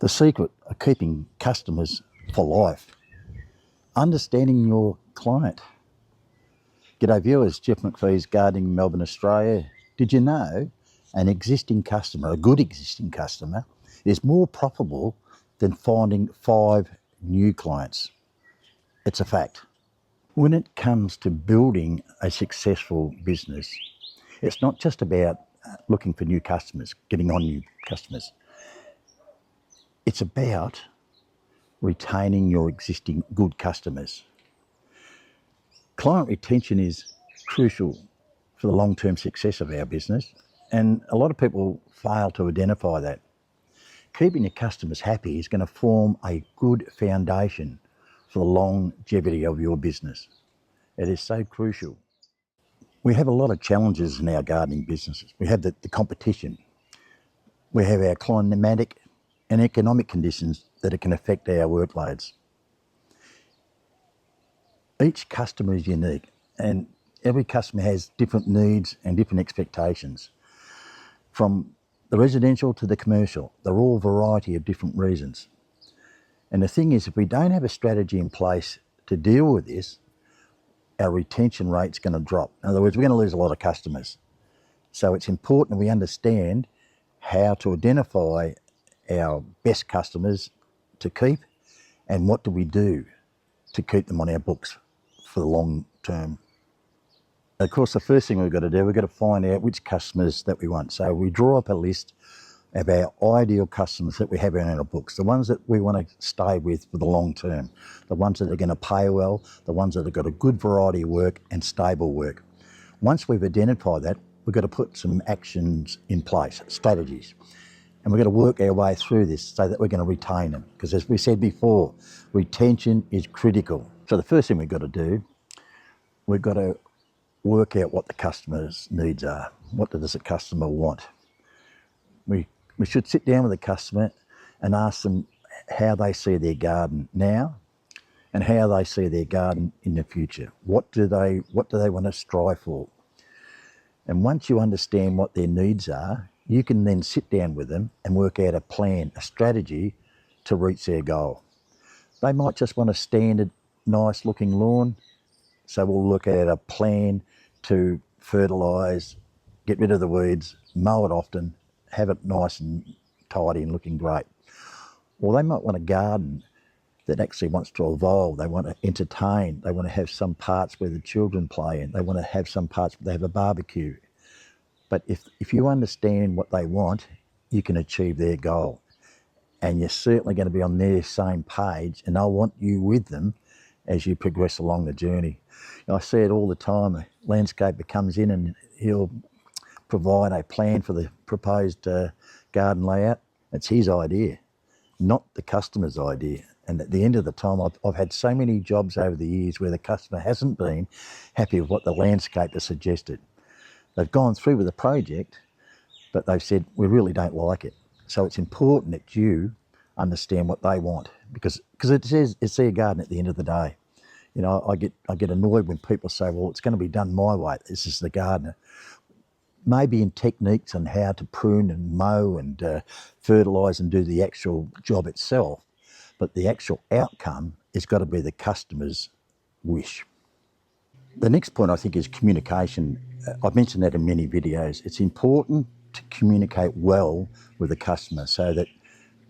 The secret of keeping customers for life. Understanding your client. G'day viewers, Jeff McPhee's Gardening, Melbourne, Australia. Did you know an existing customer, a good existing customer, is more profitable than finding 5 new clients? It's a fact. When it comes to building a successful business, it's not just about looking for new customers, getting on new customers. It's about retaining your existing good customers. Client retention is crucial for the long-term success of our business, and a lot of people fail to identify that. Keeping your customers happy is going to form a good foundation for the longevity of your business. It is so crucial. We have a lot of challenges in our gardening businesses. We have the competition. We have our climatic and economic conditions that can affect our workloads. Each customer is unique, and every customer has different needs and different expectations. From the residential to the commercial, they're all a variety of different reasons. And the thing is, if we don't have a strategy in place to deal with this, our retention rate's going to drop. In other words, we're going to lose a lot of customers. So it's important we understand how to identify our best customers to keep, and what do we do to keep them on our books for the long term. Of course, the first thing we've got to do, we've got to find out which customers that we want. So we draw up a list of our ideal customers that we have in our books, the ones that we want to stay with for the long term, the ones that are going to pay well, the ones that have got a good variety of work and stable work. Once we've identified that, we've got to put some actions in place, strategies. And we've got to work our way through this so that we're going to retain them. Because as we said before, retention is critical. So the first thing we've got to do, we've got to work out what the customer's needs are. What does the customer want? We should sit down with the customer and ask them how they see their garden now and how they see their garden in the future. What do they want to strive for? And once you understand what their needs are, you can then sit down with them and work out a plan, a strategy to reach their goal. They might just want a standard, nice looking lawn. So we'll look at a plan to fertilise, get rid of the weeds, mow it often, have it nice and tidy and looking great. Or they might want a garden that actually wants to evolve. They want to entertain. They want to have some parts where the children play in. They want to have some parts where they have a barbecue. But if you understand what they want, you can achieve their goal. And you're certainly going to be on their same page, and they'll want you with them as you progress along the journey. I see it all the time. A landscaper comes in and he'll provide a plan for the proposed garden layout. It's his idea, not the customer's idea. And at the end of the time, I've had so many jobs over the years where the customer hasn't been happy with what the landscaper suggested. They've gone through with the project, but they've said, we really don't like it. So it's important that you understand what they want, because it's their garden at the end of the day. You know, I get annoyed when people say, well, it's going to be done my way. This is the gardener. Maybe in techniques on how to prune and mow and fertilise and do the actual job itself, but the actual outcome has got to be the customer's wish. The next point I think is communication. I've mentioned that in many videos. It's important to communicate well with the customer so that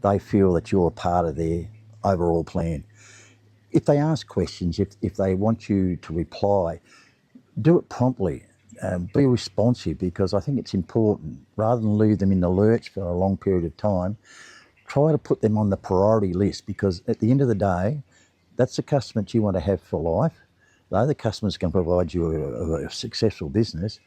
they feel that you're a part of their overall plan. If they ask questions, if they want you to reply, do it promptly. Be responsive, because I think it's important. Rather than leave them in the lurch for a long period of time, try to put them on the priority list, because at the end of the day, that's the customer that you want to have for life. They're the customers can provide you a successful business.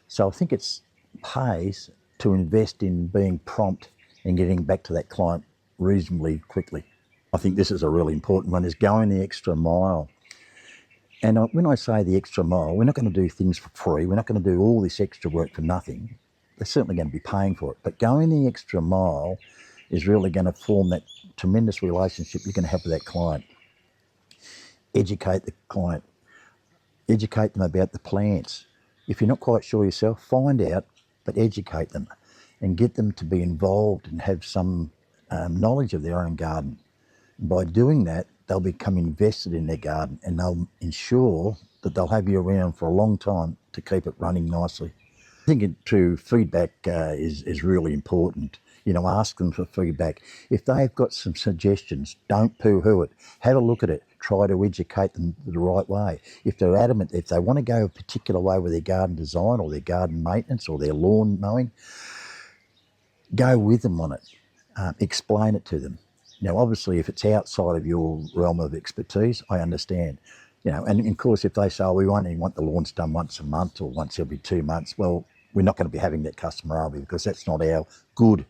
So I think it pays to invest in being prompt and getting back to that client reasonably quickly. I think this is a really important one, is going the extra mile. And when I say the extra mile, we're not going to do things for free. We're not going to do all this extra work for nothing. They're certainly going to be paying for it. But going the extra mile is really going to form that tremendous relationship you're going to have with that client. Educate the client. Educate them about the plants. If you're not quite sure yourself, find out, but educate them and get them to be involved and have some knowledge of their own garden. By doing that, they'll become invested in their garden and they'll ensure that they'll have you around for a long time to keep it running nicely. I think feedback is really important. You know, ask them for feedback. If they've got some suggestions, don't poo-hoo it. Have a look at it. Try to educate them the right way. If they're adamant, if they want to go a particular way with their garden design or their garden maintenance or their lawn mowing, go with them on it. Explain it to them. Now, obviously, if it's outside of your realm of expertise, I understand. You know, and of course, if they say, oh, we only want the lawns done once a month or once every 2 months, well, we're not going to be having that customer, are we? Because that's not our good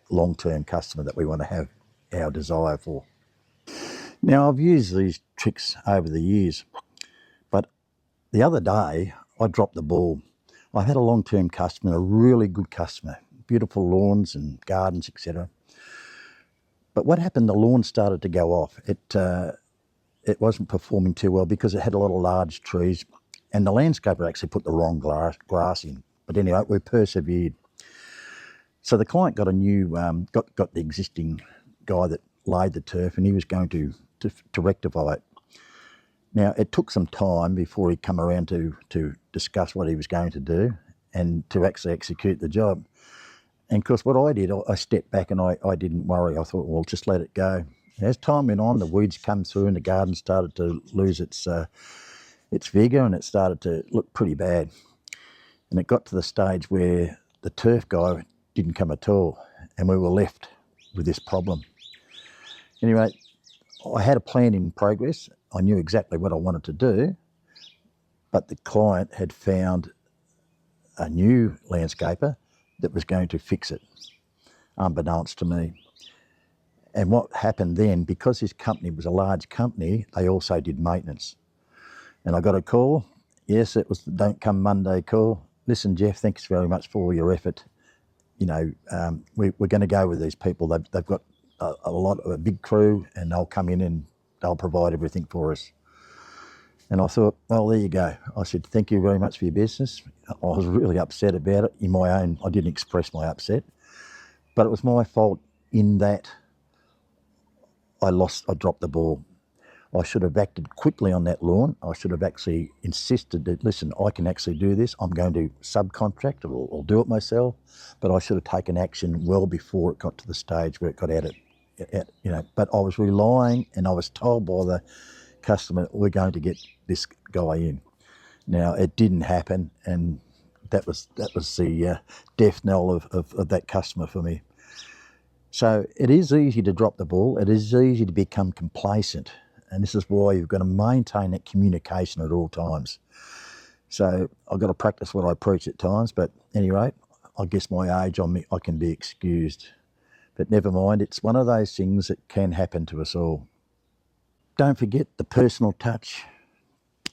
long-term customer that we want to have our desire for. Now, I've used these tricks over the years, but the other day I dropped the ball. I had a long-term customer, a really good customer, beautiful lawns and gardens, etc. But what happened, the lawn started to go off. It wasn't performing too well because it had a lot of large trees, and the landscaper actually put the wrong grass in. But anyway, we persevered. So the client got a new, got the existing guy that laid the turf, and he was going to rectify it. Now, it took some time before he come around to discuss what he was going to do and to actually execute the job. And of course, what I did, I stepped back and I didn't worry. I thought, well, just let it go. As time went on, the weeds come through and the garden started to lose its vigour and it started to look pretty bad. And it got to the stage where the turf guy didn't come at all and we were left with this problem. Anyway, I had a plan in progress. I knew exactly what I wanted to do, but the client had found a new landscaper that was going to fix it, unbeknownst to me. And what happened then, because his company was a large company, they also did maintenance. And I got a call. Yes, it was the Don't Come Monday call. Listen, Jeff, thanks very much for all your effort. You know, we're going to go with these people. They've got a big crew, and they'll come in and they'll provide everything for us. And I thought, well, there you go. I said, thank you very much for your business. I was really upset about it. I didn't express my upset, but it was my fault in that I dropped the ball. I should have acted quickly on that lawn. I should have actually insisted that, listen, I can actually do this. I'm going to subcontract or do it myself, but I should have taken action well before it got to the stage where it got out. But I was relying, and I was told by the customer, we're going to get this guy in. Now, it didn't happen, and that was the death knell of that customer for me. So it is easy to drop the ball. It is easy to become complacent. And this is why you've got to maintain that communication at all times. So I've got to practice what I preach at times, but anyway, I guess my age on me, I can be excused. But never mind, it's one of those things that can happen to us all. Don't forget the personal touch,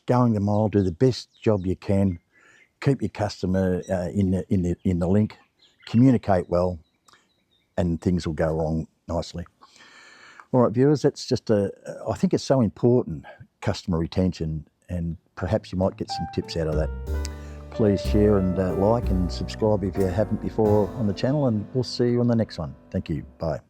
going the mile, do the best job you can, keep your customer in the link, communicate well, and things will go along nicely. All right, viewers, that's just I think it's so important, customer retention, and perhaps you might get some tips out of that. Please share and like and subscribe if you haven't before on the channel, and we'll see you on the next one. Thank you. Bye.